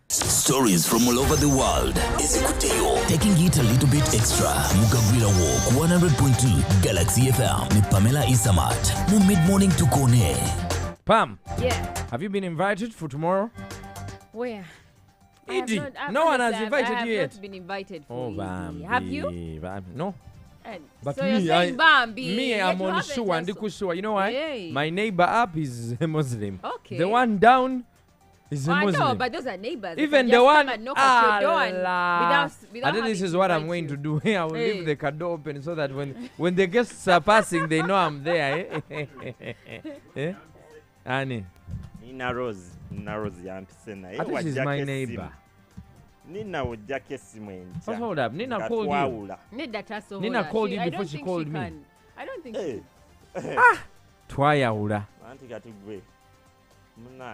Stories from all over the world. Taking it a little bit extra. Mukagwira Walk 100.2 Galaxy FM with Pamela Isamat. Mid-morning to Kone. Pam. Yeah. Have you been invited for tomorrow? Where? Edie. No one has invited you yet. I have not been invited for Bambi. Have you? No. But so you're saying Bambi. Me, I'm on Shua and Kushua. You know why? Yay. My neighbor up is a Muslim. Okay. The one down is a Muslim. I know, but those are neighbors. Even the one knock at your door without and then this is what I'm going to do. I will leave the car open so that when the guests are passing, they know I'm there. Eh? Annie. Nina Rose yampisena. I think she's my neighbor. Nina ujake simenja. Hold up. Nina called you. Nina called you before she called me. I don't think she Twayaula. Anti kati gwe.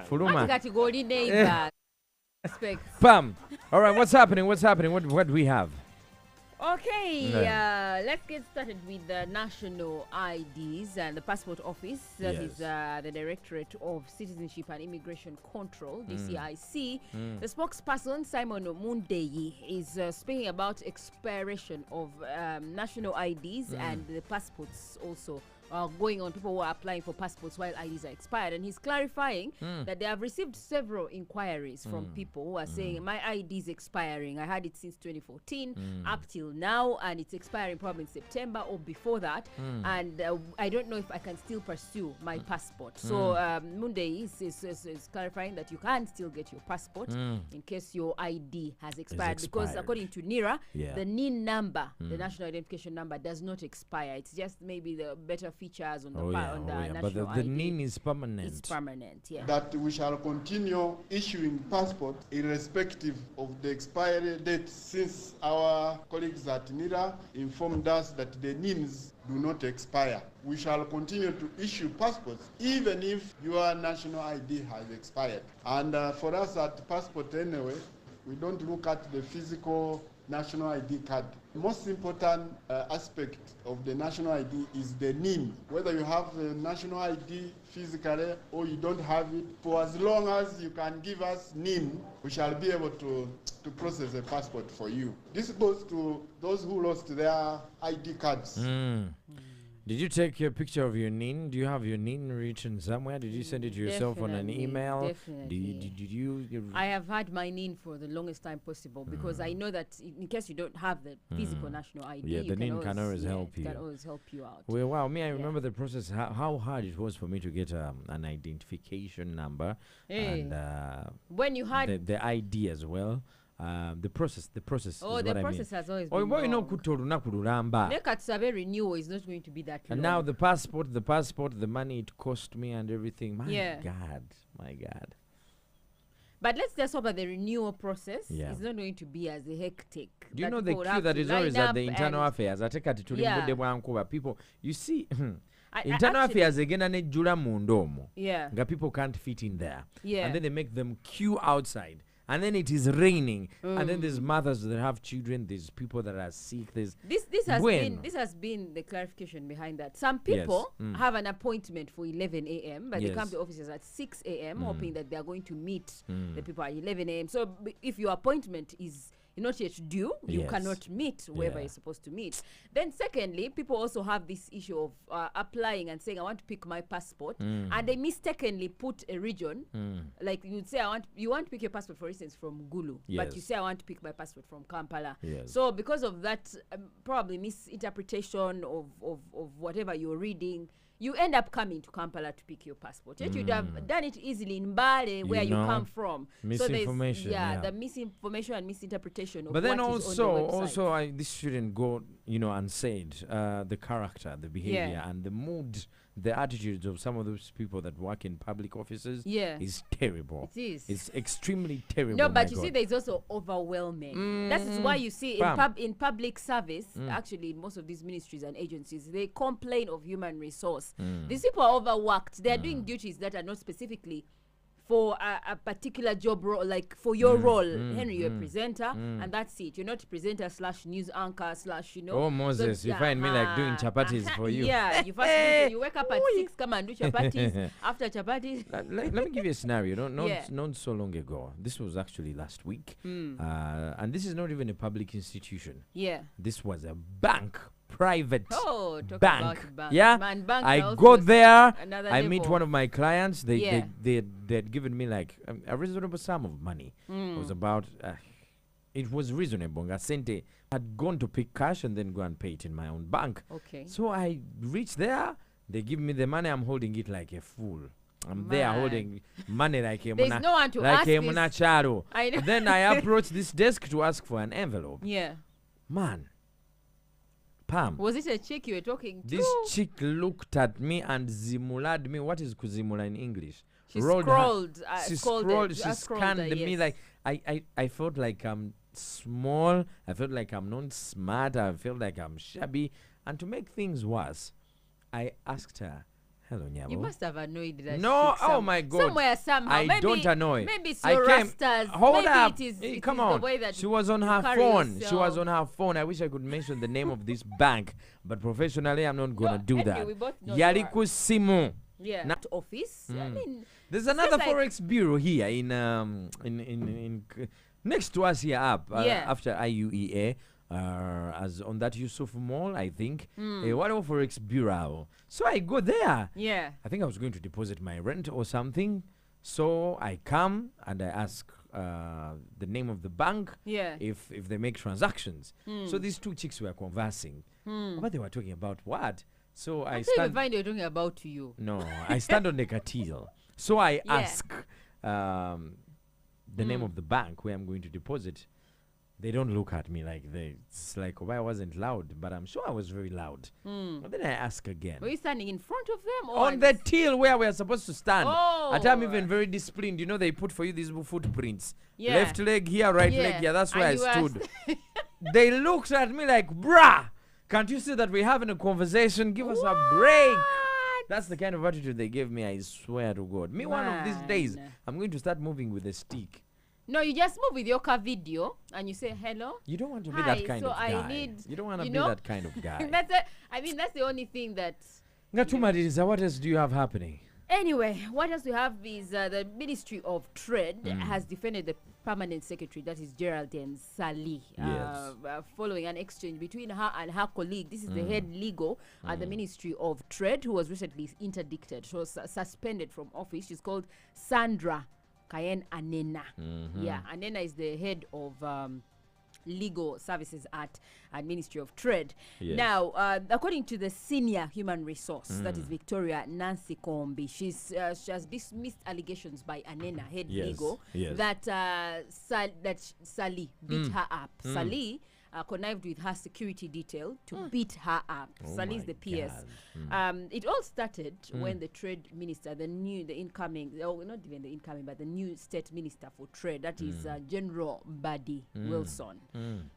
Fuluma. Anti kati goli neighbor. Pam. All right, what's happening? What do we have? Okay, let's get started with the national IDs and the passport office. That is the Directorate of Citizenship and Immigration Control, DCIC. The spokesperson, Simon Mundeyi, is speaking about expiration of national IDs and the passports also. Going on, people who are applying for passports while IDs are expired, and he's clarifying that they have received several inquiries from people who are saying my ID is expiring. I had it since 2014 up till now, and it's expiring probably in September or before that, and I don't know if I can still pursue my passport. So Munde is clarifying that you can still get your passport in case your ID has expired, because according to NIRA, the NIN number, the national identification number, does not expire. It's just maybe the better features on the national but the ID. NIN is permanent. It's permanent, yeah. That we shall continue issuing passports irrespective of the expiry date, since our colleagues at NIRA informed us that the NINs do not expire. We shall continue to issue passports even if your national ID has expired. And for us at Passport anyway, we don't look at the physical national ID card. Most important aspect of the national ID is the NIN. Whether you have the national ID physically or you don't have it, for as long as you can give us NIN, we shall be able to process a passport for you. This goes to those who lost their ID cards. Did you take a picture of your NIN? Do you have your NIN written somewhere? Did you send it to yourself on an email? Definitely. Did you? I have had my NIN for the longest time possible, because I know that in case you don't have the physical national ID, the NIN can always help you. Can always help you out. Well, wow, me, I remember the process, how hard it was for me to get an identification number and when you had the ID as well. The process. Oh, the process has always been long. Nekatsabe renewal is not going to be that long. And now the passport, the money it cost me and everything. My God. But let's just hope that the renewal process is not going to be as hectic. Do you know the queue that is always at the internal affairs? I take it to people. You see, internal affairs again and ejula mundomo. People can't fit in there. And then they make them queue outside. And then it is raining, and then there's mothers that have children, there's people that are sick. This has been the clarification behind that. Some people have an appointment for 11 a.m., but they come to offices at 6 a.m., hoping that they are going to meet the people at 11 a.m. So if your appointment is not yet due, you cannot meet whoever you're supposed to meet. Then secondly, people also have this issue of applying and saying, I want to pick my passport, and they mistakenly put a region. Like you'd say, you want to pick your passport, for instance, from Gulu, but you say, I want to pick my passport from Kampala. So because of that probably misinterpretation of whatever you're reading, you end up coming to Kampala to pick your passport. Yet you'd have done it easily in Mbale, where you come from. Misinformation. So the misinformation and misinterpretation of but then what is on the website. this shouldn't go, unsaid. The character, the behavior, and the mood, the attitudes of some of those people that work in public offices is terrible. It is. It's extremely terrible. No, but you see, there's also overwhelming. That is why you see in public service, actually, in most of these ministries and agencies, they complain of human resource. These people are overworked. They are doing duties that are not specifically for a particular job role, like for your role. Henry, you're a presenter, and that's it. You're not a presenter / news anchor / Oh, Moses, you find me like doing chapatis for you. Yeah, you first you wake up at 6, come and do chapatis. After chapatis. Let me give you a scenario. Not so long ago. This was actually last week. And this is not even a public institution. Yeah. This was a bank. Private bank. Yeah, Man, bank I go there. I meet level. one of my clients. They had given me like a reasonable sum of money. It was about it was reasonable. Gasente had gone to pick cash and then go and pay it in my own bank. Okay. So I reached there. They give me the money. I'm holding it like a fool. I'm there holding money like a There's no one to ask monacharo. Then I approach this desk to ask for an envelope. Yeah. Man. Pam. Was it a chick you were talking to? This chick looked at me and zimulad me. What is kuzimula in English? She scrolled. She scanned me like I felt like I'm small. I felt like I'm not smart. I felt like I'm shabby. And to make things worse, I asked her, "Hello, Nyabo." You must have annoyed that No, chick oh my God. Somewhere, somehow. I don't annoy. Maybe it's your rastas. Hold maybe up. It is, Come it is on. the way that She was on her carry phone. yourself. She was on her phone. I wish I could mention the name of this bank, but professionally, I'm not going to do anyway, that. we both know Yariku Simu. Yeah. Not office. I mean, There's another like forex bureau here in next to us here up after IUEA. As on that Yusuf Mall, I think. What forex bureau? So I go there. Yeah. I think I was going to deposit my rent or something. So I come and I ask the name of the bank. Yeah. If they make transactions. So these two chicks were conversing. But they were talking about what? So I stand. Find you're talking about you. No, I stand on the Katil. So I ask the name of the bank where I'm going to deposit. They don't look at me like it's like, why I wasn't loud, but I'm sure I was very loud. But then I ask again. Were you standing in front of them? Or on the till where we are supposed to stand. Oh. At I'm even very disciplined. You know, they put for you these footprints. Yeah. Left leg here, right leg here. That's where I And you stood. They looked at me like, bruh, can't you see that we're having a conversation? Give us a break. That's the kind of attitude they gave me, I swear to God. Me, one of these days, I'm going to start moving with a stick. No, you just move with your car video and you say hello. You don't want to be that kind of guy. You don't want to be that kind of guy. That's the only thing that... Ngatumariza, what else do you have happening? Anyway, what else we have is the Ministry of Trade has defended the Permanent Secretary, that is Geraldine Sali, following an exchange between her and her colleague. This is the head legal at the Ministry of Trade, who was recently interdicted. She was suspended from office. She's called Sandra Kayen Anena. Yeah, Anena is the head of legal services at Ministry of Trade. Yes. Now, according to the senior human resource, that is Victoria Nancy Kombi, she has dismissed allegations by Anena, head legal, that Sali beat her up. Sali connived with her security detail to beat her up. Sali is the PS. It all started when the trade minister, the new state minister for trade, that is General Buddy Wilson.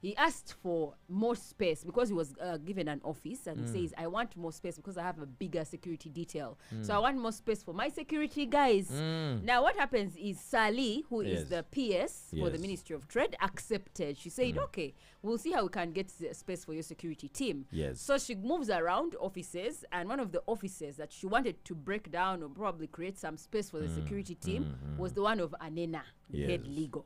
He asked for more space because he was given an office, and he says, I want more space because I have a bigger security detail. So I want more space for my security guys. Now what happens is Sali, who is the PS for the Ministry of Trade, accepted. She said, okay, we'll see how we can get space for your security team. So she moves around offices, and one of the offices that she wanted to break down or probably create some space for the security team was the one of Anena, the head legal.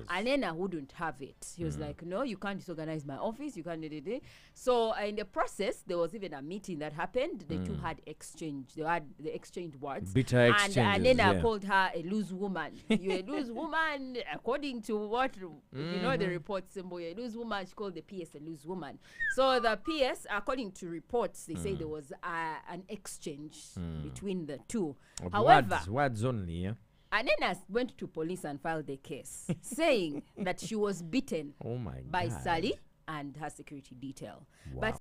Anena wouldn't have it. He was like, no, you can't disorganize my office. You can't do it. So in the process, there was even a meeting that happened. The two had exchange. They had the exchanged words. Bitter exchanges. And Anena called her a loose woman. You're a loose woman, according to what you know the reports. You're a loose woman. She called the PS a loose woman. So the PS, according to reports, they say there was an exchange between the two. However, words only. Yeah? Anena went to police and filed a case saying that she was beaten by Sally and her security detail. But